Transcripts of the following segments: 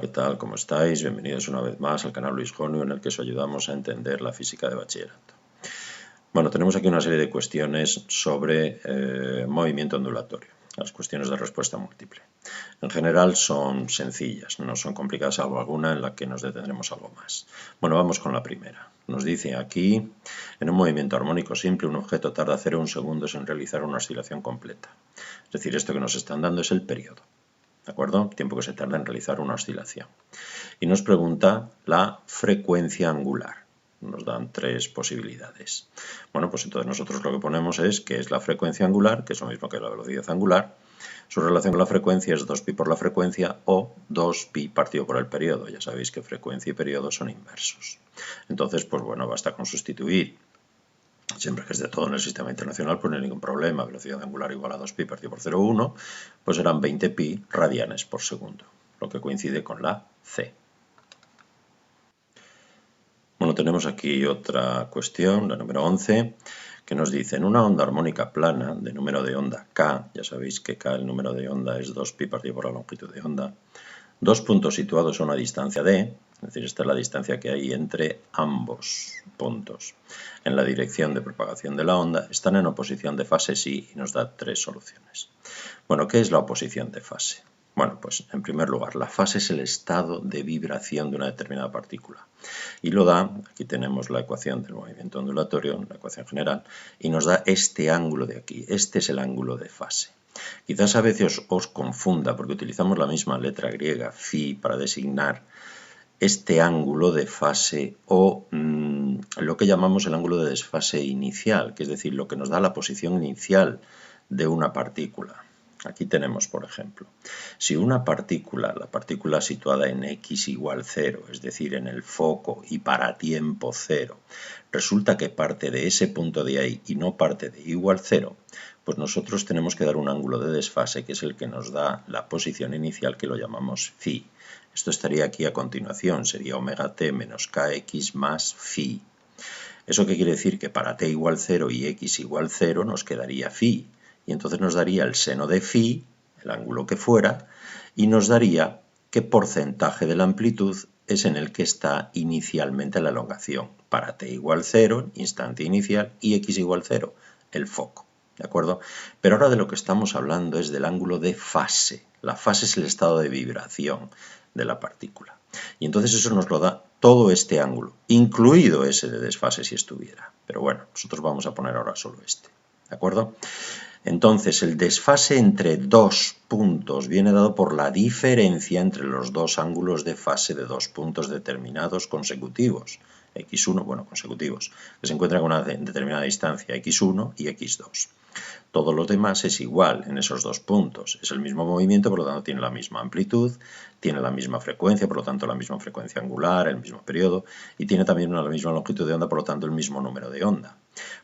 ¿qué tal? ¿Cómo estáis? Bienvenidos una vez más al canal Luis Jonio, en el que os ayudamos a entender la física de bachillerato. Bueno, tenemos aquí una serie de cuestiones sobre movimiento ondulatorio, las cuestiones de respuesta múltiple. En general son sencillas, no son complicadas, salvo alguna en la que nos detendremos algo más. Bueno, vamos con la primera. Nos dice aquí, en un movimiento armónico simple, un objeto tarda 0,1 segundos en realizar una oscilación completa. Es decir, esto que nos están dando es el periodo. ¿De acuerdo? Tiempo que se tarda en realizar una oscilación. Y nos pregunta la frecuencia angular. Nos dan tres posibilidades. Bueno, pues entonces nosotros lo que ponemos es que es la frecuencia angular, que es lo mismo que la velocidad angular. Su relación con la frecuencia es 2pi por la frecuencia o 2pi partido por el periodo. Ya sabéis que frecuencia y periodo son inversos. Entonces, pues bueno, basta con sustituir. Siempre que esté todo en el sistema internacional, pues no hay ningún problema. Velocidad angular igual a 2pi partido por 0,1, pues serán 20pi radianes por segundo, lo que coincide con la C. Bueno, tenemos aquí otra cuestión, la número 11, que nos dice, en una onda armónica plana de número de onda K, ya sabéis que K, el número de onda es 2pi partido por la longitud de onda, dos puntos situados a una distancia d, es decir, esta es la distancia que hay entre ambos puntos, en la dirección de propagación de la onda, están en oposición de fase sí y nos da tres soluciones. Bueno, ¿qué es la oposición de fase? Bueno, pues en primer lugar, la fase es el estado de vibración de una determinada partícula. Y lo da, aquí tenemos la ecuación del movimiento ondulatorio, la ecuación general, y nos da este ángulo de aquí. Este es el ángulo de fase. Quizás a veces os confunda porque utilizamos la misma letra griega, phi, para designar este ángulo de fase o lo que llamamos el ángulo de desfase inicial, que es decir, lo que nos da la posición inicial de una partícula. Aquí tenemos, por ejemplo, si una partícula, la partícula situada en x igual 0, es decir, en el foco y para tiempo 0, resulta que parte de ese punto de ahí y no parte de igual 0, pues nosotros tenemos que dar un ángulo de desfase que es el que nos da la posición inicial, que lo llamamos phi. Esto estaría aquí a continuación, sería omega t menos kx más phi. ¿Eso qué quiere decir? Que para t igual 0 y x igual 0 nos quedaría phi. Y entonces nos daría el seno de phi, el ángulo que fuera, y nos daría qué porcentaje de la amplitud es en el que está inicialmente la elongación. Para t igual 0, instante inicial, y x igual 0, el foco. ¿De acuerdo? Pero ahora de lo que estamos hablando es del ángulo de fase. La fase es el estado de vibración de la partícula. Y entonces eso nos lo da todo este ángulo, incluido ese de desfase si estuviera. Pero bueno, nosotros vamos a poner ahora solo este. ¿De acuerdo? Entonces, el desfase entre dos puntos viene dado por la diferencia entre los dos ángulos de fase de dos puntos determinados consecutivos. X1, bueno, consecutivos, que se encuentran a una determinada distancia, X1 y X2. Todo lo demás es igual en esos dos puntos. Es el mismo movimiento, por lo tanto tiene la misma amplitud, tiene la misma frecuencia, por lo tanto la misma frecuencia angular, el mismo periodo, y tiene también la misma longitud de onda, por lo tanto el mismo número de onda.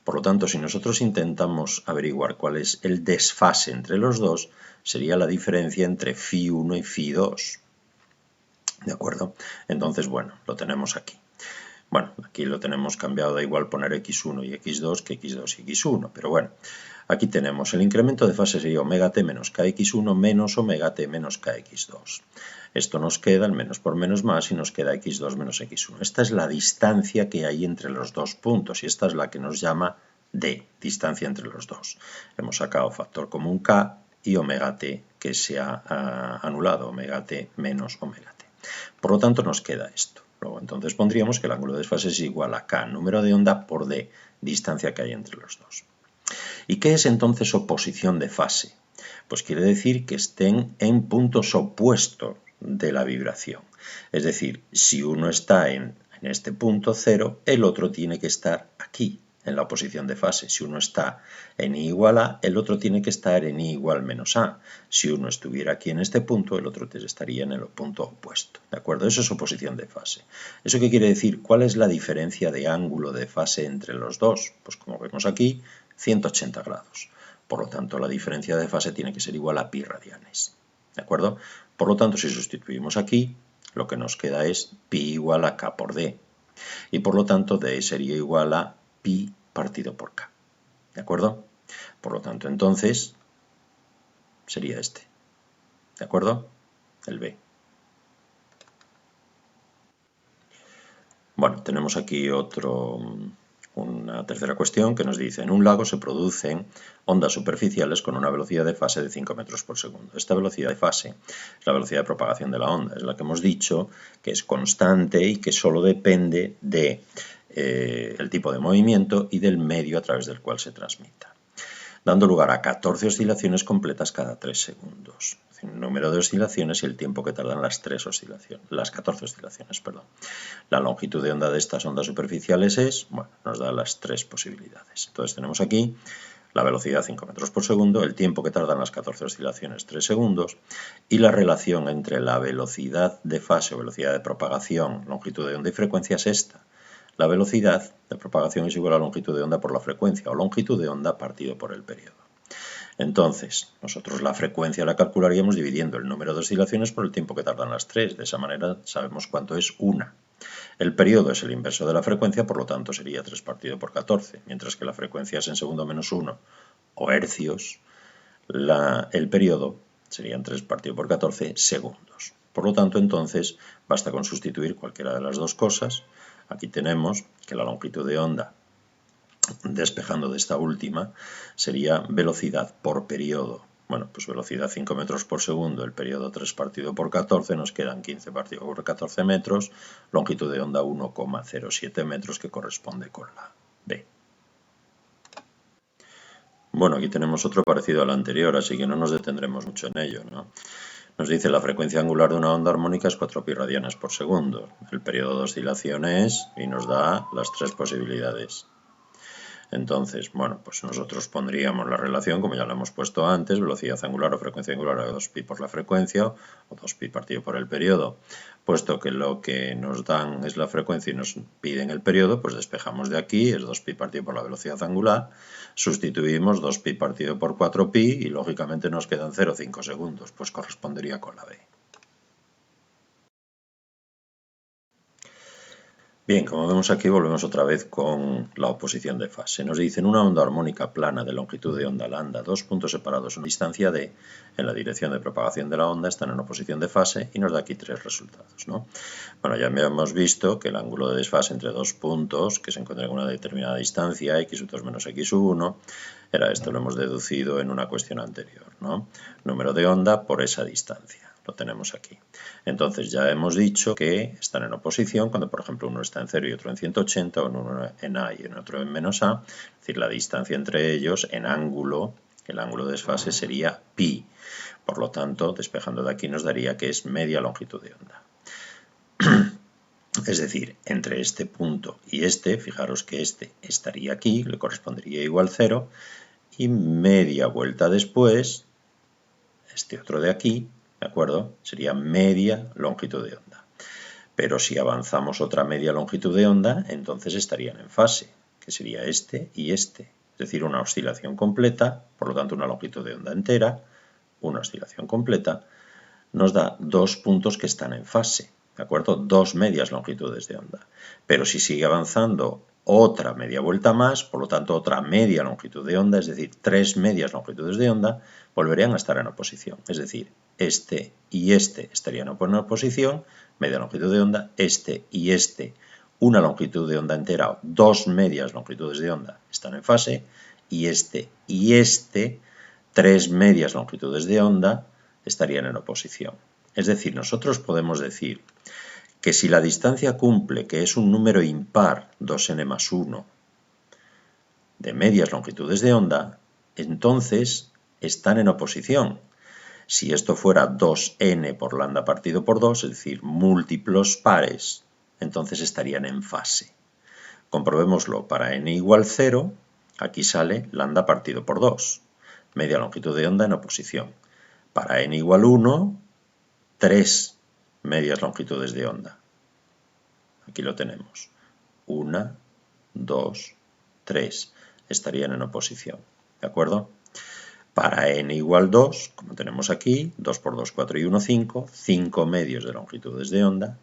Por lo tanto, si nosotros intentamos averiguar cuál es el desfase entre los dos, sería la diferencia entre phi1 y phi2. ¿De acuerdo? Entonces, bueno, lo tenemos aquí. Bueno, aquí lo tenemos cambiado, da igual poner x1 y x2 que x2 y x1, pero bueno, aquí tenemos el incremento de fase sería omega t menos kx1 menos omega t menos kx2. Esto nos queda el menos por menos más y nos queda x2 menos x1. Esta es la distancia que hay entre los dos puntos y esta es la que nos llama d, distancia entre los dos. Hemos sacado factor común k y omega t que se ha anulado, omega t menos omega t. Por lo tanto nos queda esto. Luego entonces pondríamos que el ángulo de desfase es igual a k, número de onda, por d, distancia que hay entre los dos. ¿Y qué es entonces oposición de fase? Pues quiere decir que estén en puntos opuestos de la vibración. Es decir, si uno está en este punto 0, el otro tiene que estar aquí, en la oposición de fase. Si uno está en I igual a, el otro tiene que estar en I igual menos a. Si uno estuviera aquí en este punto, el otro estaría en el punto opuesto. ¿De acuerdo? Eso es oposición de fase. ¿Eso qué quiere decir? ¿Cuál es la diferencia de ángulo de fase entre los dos? Pues como vemos aquí, 180 grados. Por lo tanto, la diferencia de fase tiene que ser igual a pi radianes. ¿De acuerdo? Por lo tanto, si sustituimos aquí, lo que nos queda es pi igual a k por d. Y por lo tanto, d sería igual a pi partido por k. ¿De acuerdo? Por lo tanto, entonces, sería este. ¿De acuerdo? El B. Bueno, tenemos aquí una tercera cuestión que nos dice: en un lago se producen ondas superficiales con una velocidad de fase de 5 metros por segundo. Esta velocidad de fase es la velocidad de propagación de la onda, es la que hemos dicho que es constante y que solo depende de el tipo de movimiento y del medio a través del cual se transmita, dando lugar a 14 oscilaciones completas cada 3 segundos. Es decir, un número de oscilaciones y el tiempo que tardan las 14 oscilaciones. La longitud de onda de estas ondas superficiales nos da las 3 posibilidades. Entonces tenemos aquí la velocidad 5 metros por segundo, el tiempo que tardan las 14 oscilaciones 3 segundos y la relación entre la velocidad de fase o velocidad de propagación, longitud de onda y frecuencia es esta. La velocidad de propagación es igual a la longitud de onda por la frecuencia, o longitud de onda partido por el periodo. Entonces, nosotros la frecuencia la calcularíamos dividiendo el número de oscilaciones por el tiempo que tardan las 3. De esa manera sabemos cuánto es una. El periodo es el inverso de la frecuencia, por lo tanto sería 3 partido por 14, mientras que la frecuencia es en segundo menos 1, o hercios. El periodo serían 3 partido por 14 segundos. Por lo tanto, entonces, basta con sustituir cualquiera de las dos cosas. Aquí tenemos que la longitud de onda, despejando de esta última, sería velocidad por periodo. Bueno, pues velocidad 5 metros por segundo, el periodo 3 partido por 14, nos quedan 15 partido por 14 metros, longitud de onda 1,07 metros, que corresponde con la B. Bueno, aquí tenemos otro parecido al anterior, así que no nos detendremos mucho en ello, ¿no? Nos dice: la frecuencia angular de una onda armónica es 4 pi radianes por segundo. El periodo de oscilación es, y nos da las 3 posibilidades. Entonces, bueno, pues nosotros pondríamos la relación, como ya la hemos puesto antes, velocidad angular o frecuencia angular a 2pi por la frecuencia, o 2pi partido por el periodo. Puesto que lo que nos dan es la frecuencia y nos piden el periodo, pues despejamos de aquí, es 2pi partido por la velocidad angular, sustituimos 2pi partido por 4pi y lógicamente nos quedan 0,5 segundos, pues correspondería con la B. Bien, como vemos aquí, volvemos otra vez con la oposición de fase. Nos dicen: una onda armónica plana de longitud de onda lambda, dos puntos separados a una distancia d, en la dirección de propagación de la onda, están en oposición de fase, y nos da aquí 3 resultados, ¿no? Bueno, ya hemos visto que el ángulo de desfase entre dos puntos que se encuentran en una determinada distancia, x2 menos x1, era esto, lo hemos deducido en una cuestión anterior, ¿no? Número de onda por esa distancia. Lo tenemos aquí. Entonces ya hemos dicho que están en oposición cuando, por ejemplo, uno está en 0 y otro en 180, o uno en A y en otro en menos A. Es decir, la distancia entre ellos en ángulo, el ángulo de desfase sería pi. Por lo tanto, despejando de aquí nos daría que es media longitud de onda. Es decir, entre este punto y este, fijaros que este estaría aquí, le correspondería igual 0, y media vuelta después, este otro de aquí, ¿de acuerdo? Sería media longitud de onda. Pero si avanzamos otra media longitud de onda, entonces estarían en fase, que sería este y este. Es decir, una oscilación completa, por lo tanto una longitud de onda entera, una oscilación completa, nos da dos puntos que están en fase, ¿de acuerdo? Dos medias longitudes de onda. Pero si sigue avanzando otra media vuelta más, por lo tanto otra media longitud de onda, es decir, 3 medias longitudes de onda, volverían a estar en oposición. Es decir, este y este estarían en oposición, media longitud de onda, este y este, una longitud de onda entera, o 2 medias longitudes de onda, están en fase, y este, 3 medias longitudes de onda, estarían en oposición. Es decir, nosotros podemos decir que si la distancia cumple, que es un número impar, 2n más 1, de medias longitudes de onda, entonces están en oposición. Si esto fuera 2n por lambda partido por 2, es decir, múltiplos pares, entonces estarían en fase. Comprobémoslo. Para n igual 0, aquí sale lambda partido por 2, media longitud de onda en oposición. Para n igual 1, 3 medias longitudes de onda. Aquí lo tenemos. 1, 2, 3. Estarían en oposición. ¿De acuerdo? Para n igual 2, como tenemos aquí, 2 por 2, 4 y 1, 5, 5 medios de longitudes de onda,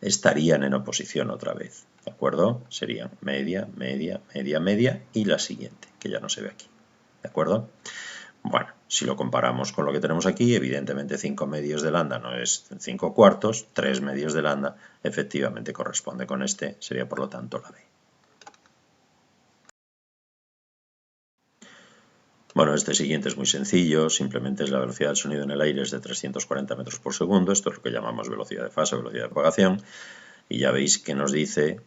estarían en oposición otra vez. ¿De acuerdo? Serían media, media, media, media y la siguiente, que ya no se ve aquí. ¿De acuerdo? Bueno, si lo comparamos con lo que tenemos aquí, evidentemente 5 medios de lambda no es 5 cuartos, 3 medios de lambda efectivamente corresponde con este, sería por lo tanto la B. Bueno, este siguiente es muy sencillo, simplemente es la velocidad del sonido en el aire es de 340 metros por segundo, esto es lo que llamamos velocidad de fase, velocidad de propagación, y ya veis que nos dice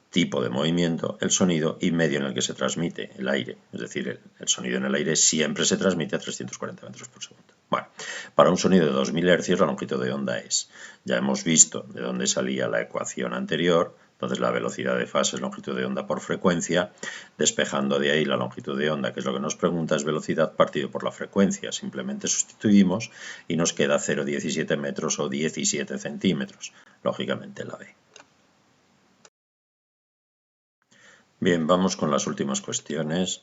tipo de movimiento, el sonido y medio en el que se transmite el aire, es decir, el sonido en el aire siempre se transmite a 340 metros por segundo. Bueno, para un sonido de 2000 Hz la longitud de onda es, ya hemos visto de dónde salía la ecuación anterior, entonces la velocidad de fase es longitud de onda por frecuencia, despejando de ahí la longitud de onda, que es lo que nos pregunta, es velocidad partido por la frecuencia. Simplemente sustituimos y nos queda 0,17 metros o 17 centímetros. Lógicamente la B. Bien, vamos con las últimas cuestiones,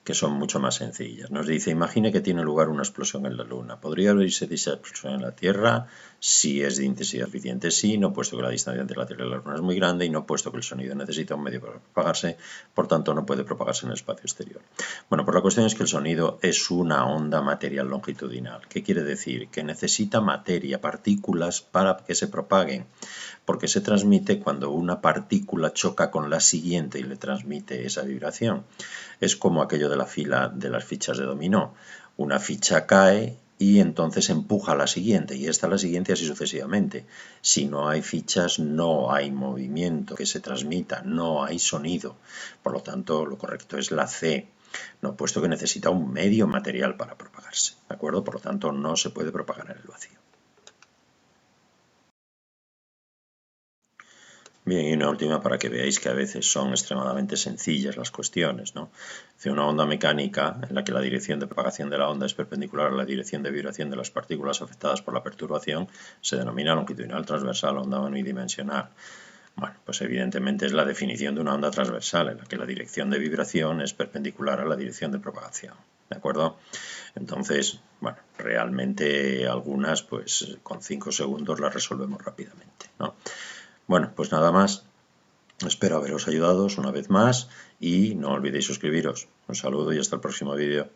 que son mucho más sencillas. Nos dice, imagine que tiene lugar una explosión en la Luna. ¿Podría oírse dicha explosión en la Tierra? Si es de intensidad suficiente, sí, no puesto que la distancia entre la Tierra y la Luna es muy grande y no puesto que el sonido necesita un medio para propagarse, por tanto no puede propagarse en el espacio exterior. Bueno, pues la cuestión es que el sonido es una onda material longitudinal. ¿Qué quiere decir? Que necesita materia, partículas para que se propaguen, porque se transmite cuando una partícula choca con la siguiente y le transmite esa vibración. Es como aquello de la fila de las fichas de dominó. Una ficha cae y entonces empuja a la siguiente, y esta a la siguiente, así sucesivamente. Si no hay fichas, no hay movimiento que se transmita, no hay sonido. Por lo tanto, lo correcto es la C, no, puesto que necesita un medio material para propagarse, ¿de acuerdo? Por lo tanto, no se puede propagar en el vacío. Bien, y una última para que veáis que a veces son extremadamente sencillas las cuestiones, ¿no? Una onda mecánica en la que la dirección de propagación de la onda es perpendicular a la dirección de vibración de las partículas afectadas por la perturbación se denomina longitudinal transversal, onda unidimensional. Bueno, pues evidentemente es la definición de una onda transversal en la que la dirección de vibración es perpendicular a la dirección de propagación, ¿de acuerdo? Entonces, bueno, realmente algunas pues con 5 segundos las resolvemos rápidamente, ¿no? Bueno, pues nada más. Espero haberos ayudado una vez más y no olvidéis suscribiros. Un saludo y hasta el próximo vídeo.